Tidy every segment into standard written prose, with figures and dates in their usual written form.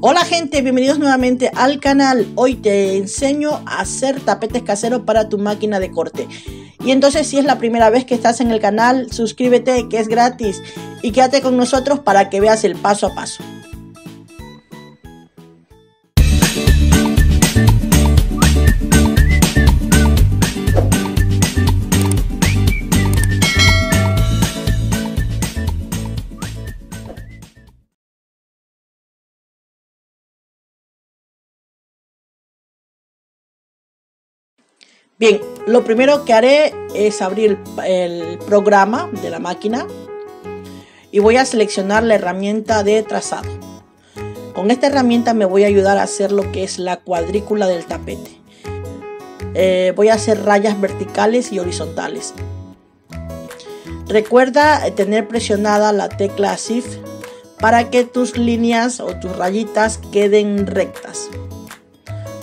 Hola gente, bienvenidos nuevamente al canal. Hoy te enseño a hacer tapetes caseros para tu máquina de corte. Y entonces, si es la primera vez que estás en el canal, suscríbete, que es gratis, y quédate con nosotros para que veas el paso a paso. Bien, lo primero que haré es abrir el programa de la máquina y voy a seleccionar la herramienta de trazado. Con esta herramienta me voy a ayudar a hacer lo que es la cuadrícula del tapete. Voy a hacer rayas verticales y horizontales. Recuerda tener presionada la tecla Shift para que tus líneas o tus rayitas queden rectas.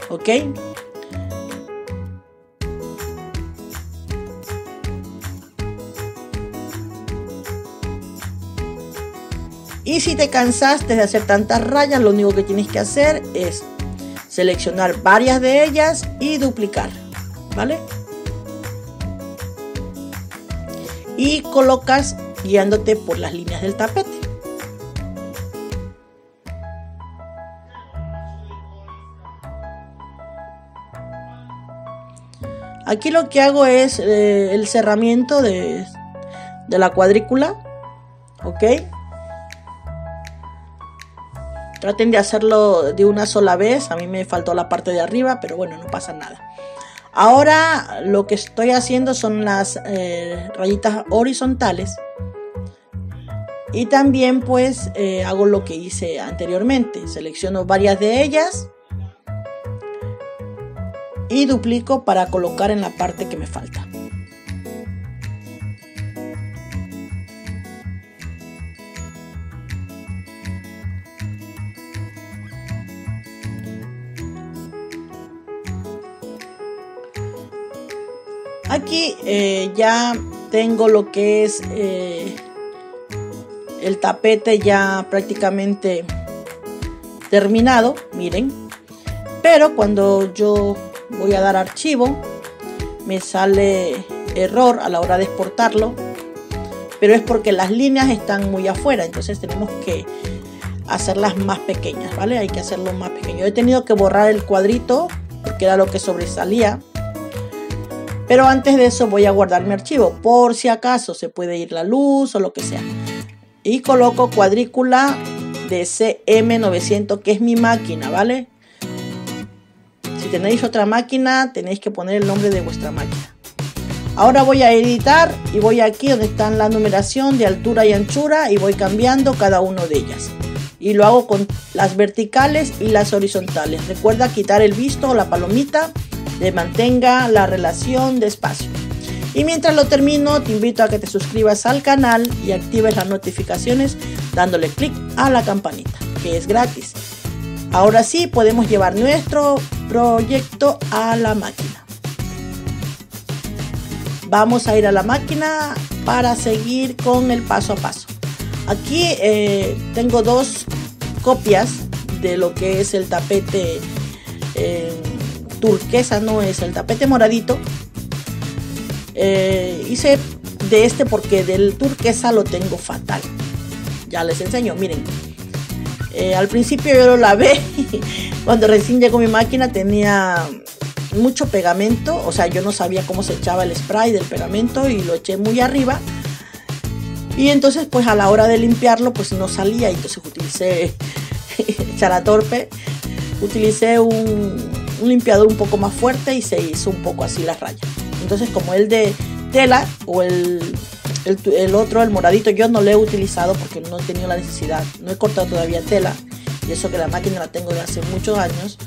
¿Ok? Y si te cansaste de hacer tantas rayas, lo único que tienes que hacer es seleccionar varias de ellas y duplicar, ¿vale? Y colocas guiándote por las líneas del tapete. Aquí lo que hago es el cerramiento de la cuadrícula, ¿ok? Traten de hacerlo de una sola vez. A mí me faltó la parte de arriba, pero bueno, no pasa nada. Ahora lo que estoy haciendo son las rayitas horizontales. Y también pues hago lo que hice anteriormente. Selecciono varias de ellas y duplico para colocar en la parte que me falta. Aquí ya tengo lo que es el tapete ya prácticamente terminado, miren. Pero cuando yo voy a dar archivo, me sale error a la hora de exportarlo. Pero es porque las líneas están muy afuera, entonces tenemos que hacerlas más pequeñas, ¿vale? Hay que hacerlo más pequeño. He tenido que borrar el cuadrito porque era lo que sobresalía. Pero antes de eso voy a guardar mi archivo, por si acaso se puede ir la luz o lo que sea. Y coloco cuadrícula de CM900, que es mi máquina, ¿vale? Si tenéis otra máquina, tenéis que poner el nombre de vuestra máquina. Ahora voy a editar y voy aquí donde está la numeración de altura y anchura y voy cambiando cada una de ellas. Y lo hago con las verticales y las horizontales. Recuerda quitar el visto o la palomita, de mantenga la relación de espacio. Y mientras lo termino, te invito a que te suscribas al canal y actives las notificaciones dándole clic a la campanita, que es gratis. Ahora sí, podemos llevar nuestro proyecto a la máquina. Vamos a ir a la máquina para seguir con el paso a paso. Aquí tengo dos copias de lo que es el tapete turquesa, no es el tapete moradito. Hice de este porque del turquesa lo tengo fatal. Ya les enseño, miren. Al principio yo lo lavé. Cuando recién llegó mi máquina tenía mucho pegamento. O sea, yo no sabía cómo se echaba el spray del pegamento y lo eché muy arriba. Y entonces pues a la hora de limpiarlo pues no salía. Entonces utilicé, echara torpe, utilicé un limpiador un poco más fuerte y se hizo un poco así las rayas. Entonces, como el de tela o el otro, el moradito, yo no lo he utilizado porque no he tenido la necesidad. No he cortado todavía tela, y eso que la máquina la tengo de hace muchos años.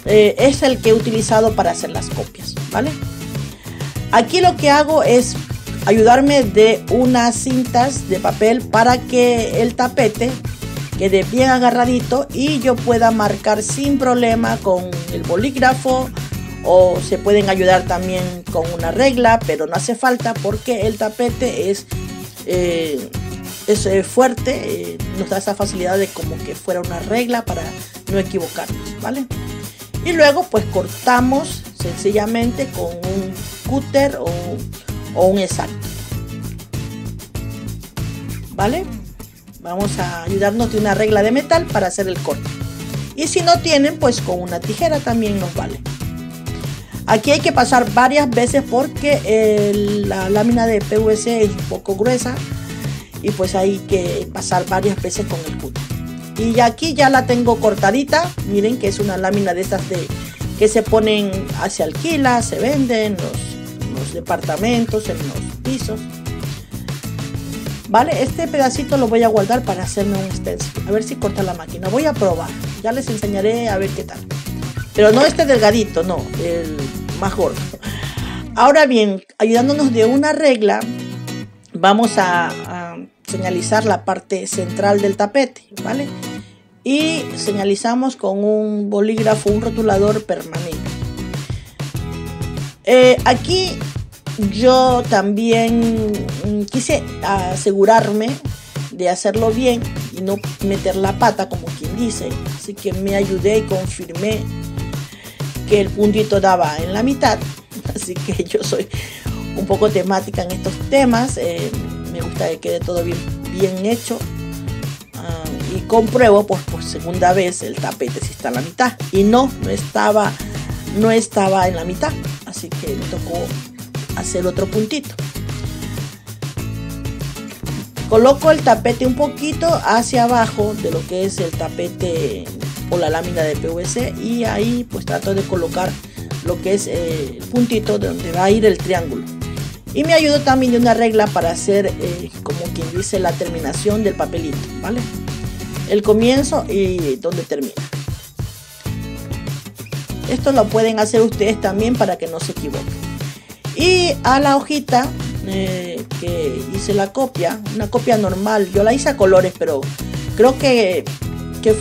Es el que he utilizado para hacer las copias, ¿vale? Aquí lo que hago es ayudarme de unas cintas de papel para que el tapete quede bien agarradito y yo pueda marcar sin problema con el bolígrafo, o se pueden ayudar también con una regla, pero no hace falta porque el tapete es es fuerte, nos da esa facilidad de como que fuera una regla para no equivocarnos, ¿vale? Y luego pues cortamos sencillamente con un cúter o un exacto, ¿vale? Vamos a ayudarnos de una regla de metal para hacer el corte. Y si no tienen, pues con una tijera también nos vale. Aquí hay que pasar varias veces porque la lámina de PVC es un poco gruesa y pues hay que pasar varias veces con el cúter. Y aquí ya la tengo cortadita. Miren que es una lámina de estas que se ponen, se alquila, se venden en los departamentos, en los pisos. Vale, este pedacito lo voy a guardar para hacerme un stencil. A ver si corta la máquina. Voy a probar. Ya les enseñaré a ver qué tal. Pero no este delgadito, no, el más gordo. Ahora bien, ayudándonos de una regla, vamos a señalizar la parte central del tapete, ¿vale? Y señalizamos con un bolígrafo, un rotulador permanente. Aquí yo también quise asegurarme de hacerlo bien y no meter la pata, como quien dice. Así que me ayudé y confirmé que el puntito daba en la mitad. Así que yo soy un poco temática en estos temas. Me gusta que quede todo bien hecho. Y compruebo pues por segunda vez el tapete si está en la mitad. Y no estaba en la mitad. Así que me tocó hacer otro puntito. Coloco el tapete un poquito hacia abajo de lo que es el tapete o la lámina de PVC y ahí pues trato de colocar lo que es el puntito de donde va a ir el triángulo. Y me ayudo también de una regla para hacer como quien dice la terminación del papelito, ¿vale? El comienzo y donde termina. Esto lo pueden hacer ustedes también para que no se equivoquen. Y a la hojita que hice la copia, una copia normal, yo la hice a colores, pero creo que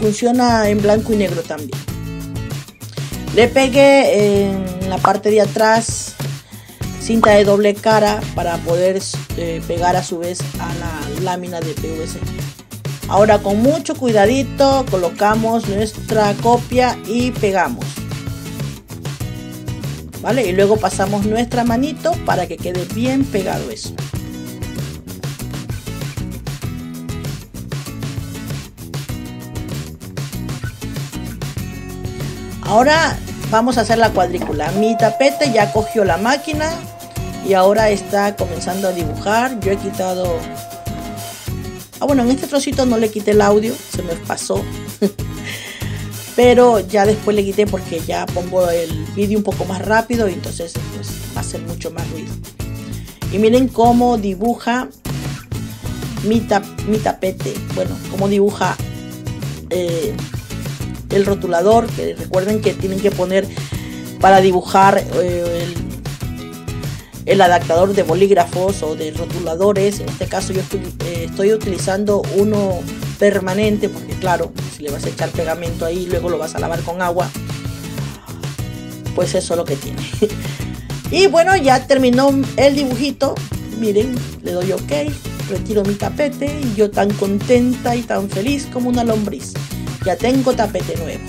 funciona en blanco y negro también. Le pegué en la parte de atrás cinta de doble cara para poder pegar a su vez a la lámina de PVC. Ahora con mucho cuidadito colocamos nuestra copia y pegamos. ¿Vale? Y luego pasamos nuestra manito para que quede bien pegado eso. Ahora vamos a hacer la cuadrícula. Mi tapete ya cogió la máquina y ahora está comenzando a dibujar. Yo he quitado... bueno, en este trocito no le quité el audio, se me pasó. Pero ya después le quité porque ya pongo el vídeo un poco más rápido y entonces pues, va a ser mucho más ruido. Y miren cómo dibuja mi tapete. Bueno, cómo dibuja el rotulador. Que recuerden que tienen que poner para dibujar el adaptador de bolígrafos o de rotuladores. En este caso yo estoy utilizando uno permanente porque claro, si le vas a echar pegamento ahí y luego lo vas a lavar con agua, pues eso es lo que tiene. Y bueno, ya terminó el dibujito. Miren, le doy OK, retiro mi tapete y yo tan contenta y tan feliz como una lombriz. Ya tengo tapete nuevo.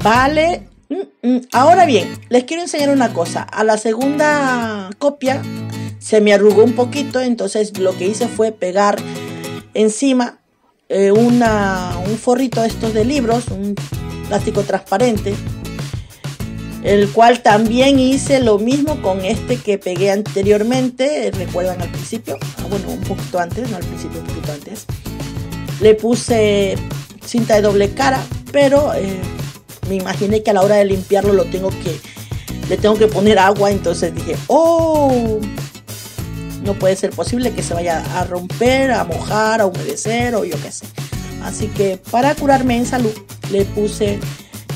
Vale. Ahora bien, les quiero enseñar una cosa. A la segunda copia se me arrugó un poquito, entonces lo que hice fue pegar encima un forrito de estos de libros, un plástico transparente, el cual también hice lo mismo con este que pegué anteriormente. ¿Recuerdan al principio? Bueno, un poquito antes, no al principio, un poquito antes. Le puse cinta de doble cara, pero me imaginé que a la hora de limpiarlo le tengo que poner agua, entonces dije, oh, no puede ser posible que se vaya a romper, a mojar, a humedecer o yo qué sé. Así que para curarme en salud le puse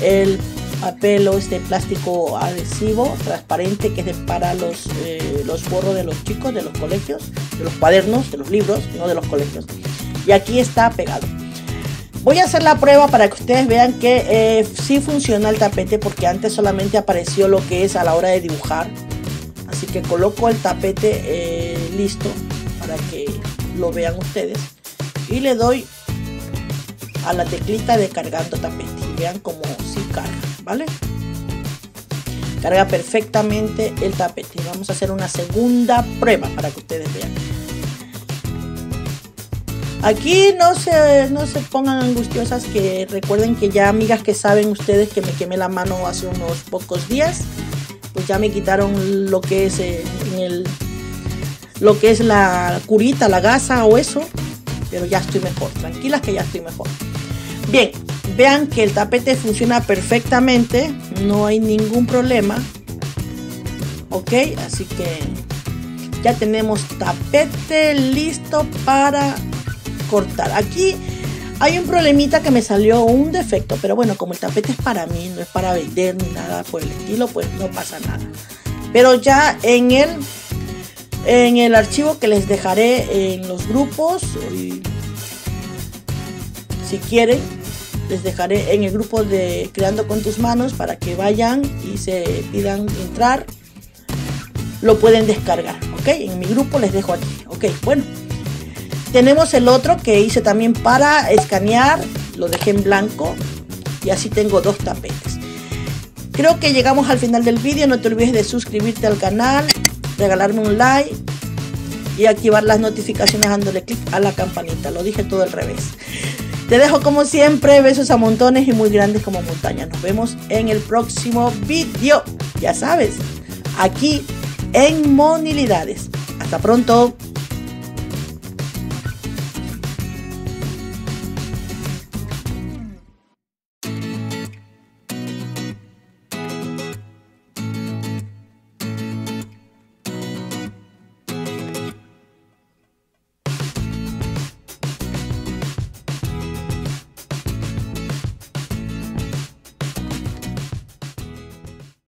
el papel o este plástico adhesivo transparente que es para los forros de los chicos de los colegios, de los cuadernos, de los libros, no de los colegios. Y aquí está pegado. Voy a hacer la prueba para que ustedes vean que sí funciona el tapete, porque antes solamente apareció lo que es a la hora de dibujar. Así que coloco el tapete listo para que lo vean ustedes. Y le doy a la teclita de cargando tapete. Y vean cómo sí carga, ¿vale? Carga perfectamente el tapete. Vamos a hacer una segunda prueba para que ustedes vean. Aquí no se pongan angustiosas, que recuerden que ya, amigas, que saben ustedes que me quemé la mano hace unos pocos días. Pues ya me quitaron lo que es lo que es la curita, la gasa o eso. Pero ya estoy mejor, tranquilas que ya estoy mejor. Bien, vean que el tapete funciona perfectamente, no hay ningún problema. Ok, así que ya tenemos tapete listo para cortar. Aquí hay un problemita que me salió, un defecto, pero bueno, como el tapete es para mí, no es para vender ni nada por el estilo, pues no pasa nada. Pero ya en el archivo que les dejaré en los grupos, si quieren, les dejaré en el grupo de Creando con tus manos para que vayan y se pidan entrar. Lo pueden descargar, ok. En mi grupo les dejo aquí, ok. Bueno, tenemos el otro que hice también para escanear, lo dejé en blanco y así tengo dos tapetes. Creo que llegamos al final del vídeo. No te olvides de suscribirte al canal, regalarme un like y activar las notificaciones dándole clic a la campanita. Lo dije todo al revés. Te dejo como siempre, besos a montones y muy grandes como montañas. Nos vemos en el próximo vídeo, ya sabes, aquí en Monilidades. Hasta pronto.